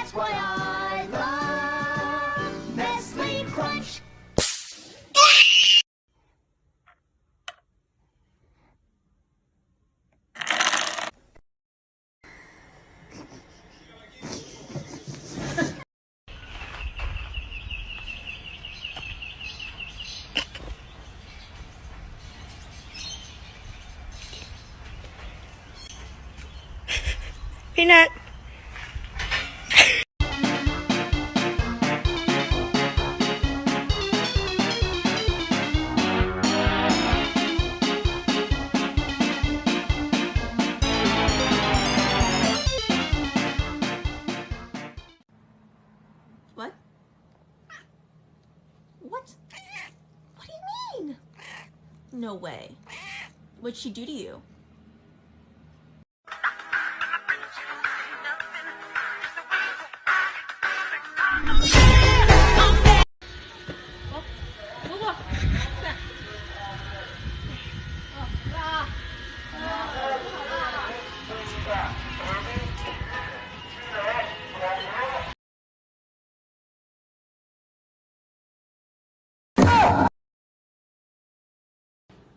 That's why I love Nestle Crunch. Peanut. What? What? What do you mean? No way. What'd she do to you?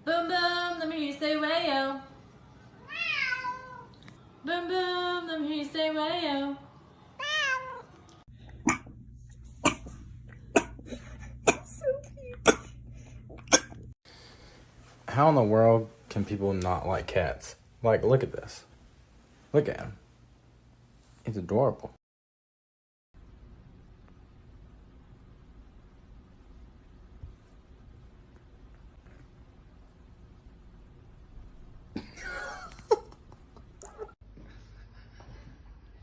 Boom boom, let me hear you say wayo. Boom boom, let me hear you say wayo. How in the world can people not like cats? Like, look at this. Look at him. He's adorable.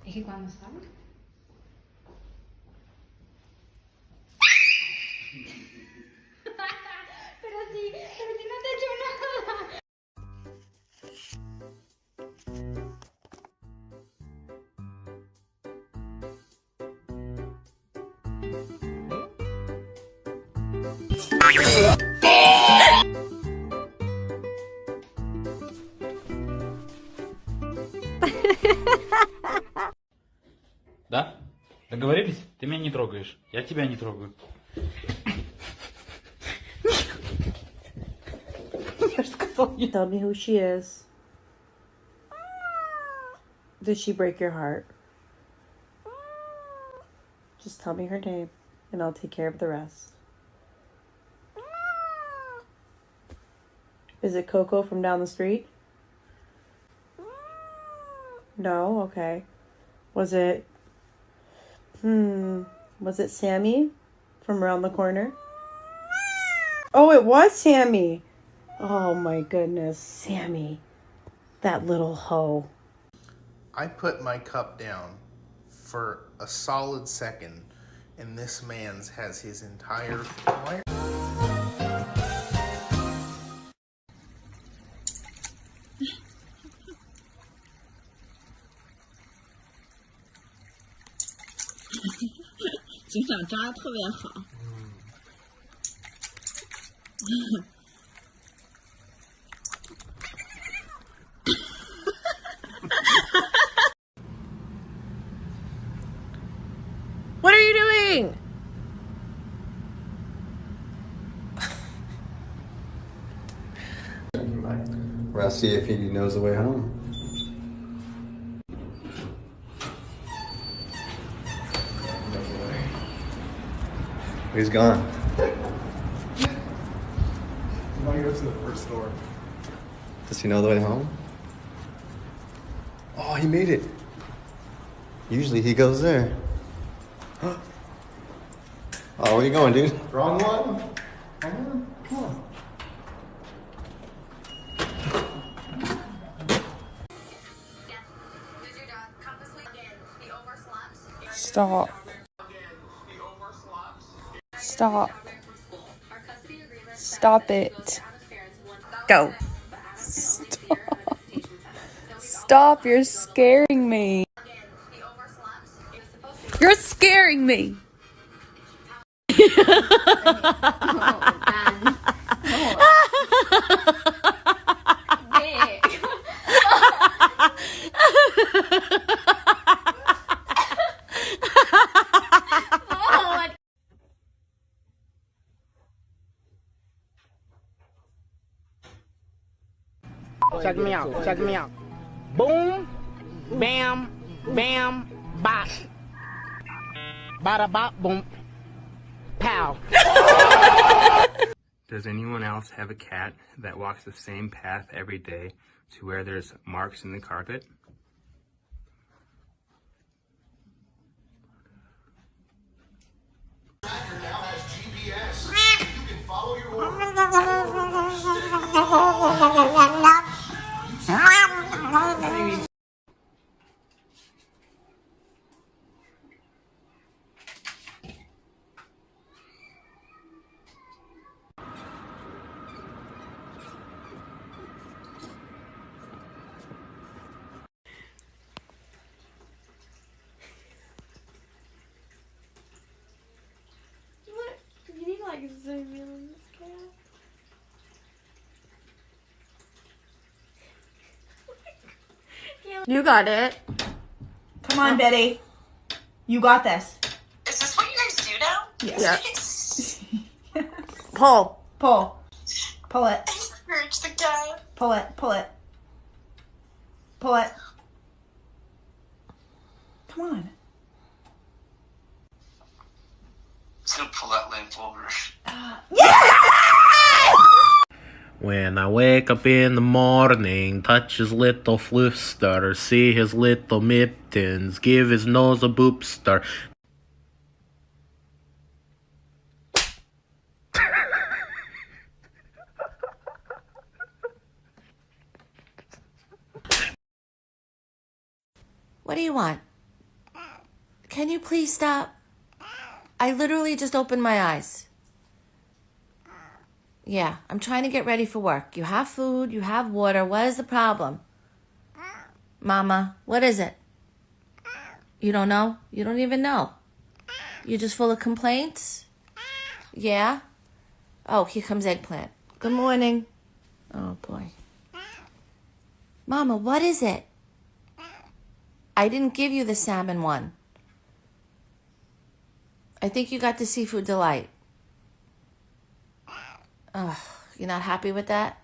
Es que cuando sale. pero si no te he hecho nada. Да? Договорились? Ты меня не трогаешь. Я тебя не трогаю. Tell me who she is. Did she break your heart? Just tell me her name and I'll take care of the rest. Is it Coco from down the street? No? Okay. Was it Sammy from around the corner? Oh, it was Sammy. Oh my goodness, Sammy. That little hoe. I put my cup down for a solid second, and this man's has his entire... Why? 警长抓的特别好。What are you doing? Well, I'll see if he knows the way home. He's gone. I want to go to the first door. Does he know the way home? Oh, he made it. Usually he goes there. Oh, where are you going, dude? Wrong one? Come on. Stop. Stop. Stop it. Go. Stop. Stop, you're scaring me. You're scaring me. me out. Check me out. Boom, bam, bam, bop. Bada bop, boom, pow. Does anyone else have a cat that walks the same path every day to where there's marks in the carpet? You need like zoom in on this cat. You got it. Come on, Betty. You got this. Is this what you guys do now? Yes. Pull. Pull. Pull it. Encourage the cat. Pull it. Pull it. Pull it. Come on. Just gonna pull that lamp over. When I wake up in the morning, touch his little floofster, see his little mittens, give his nose a boopster. What do you want? Can you please stop? I literally just opened my eyes. Yeah, I'm trying to get ready for work. You have food, you have water. What is the problem? Mama, what is it? You don't know? You don't even know. You're just full of complaints? Yeah? Oh, here comes Eggplant. Good morning. Oh, boy. Mama, what is it? I didn't give you the salmon one. I think you got the seafood delight. Ugh, you're not happy with that?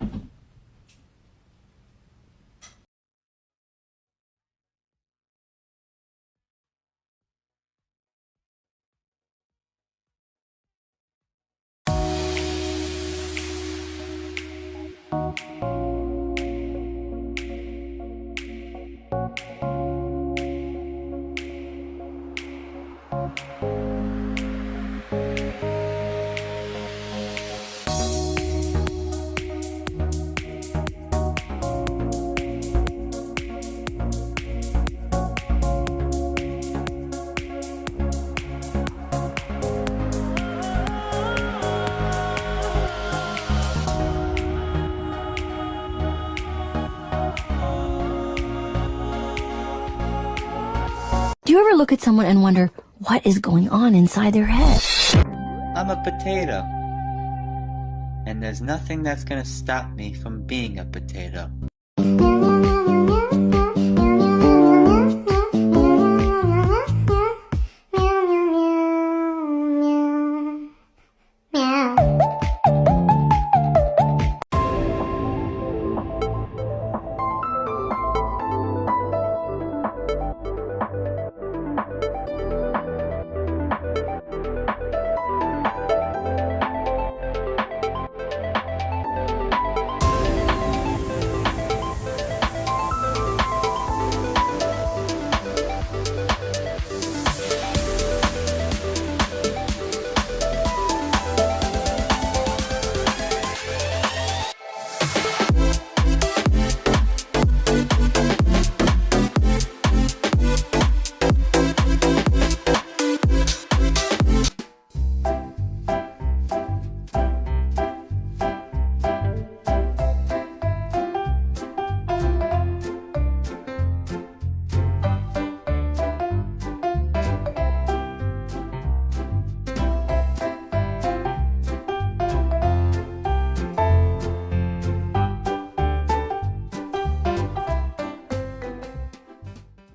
Do you ever look at someone and wonder what is going on inside their head? I'm a potato. And there's nothing that's gonna stop me from being a potato.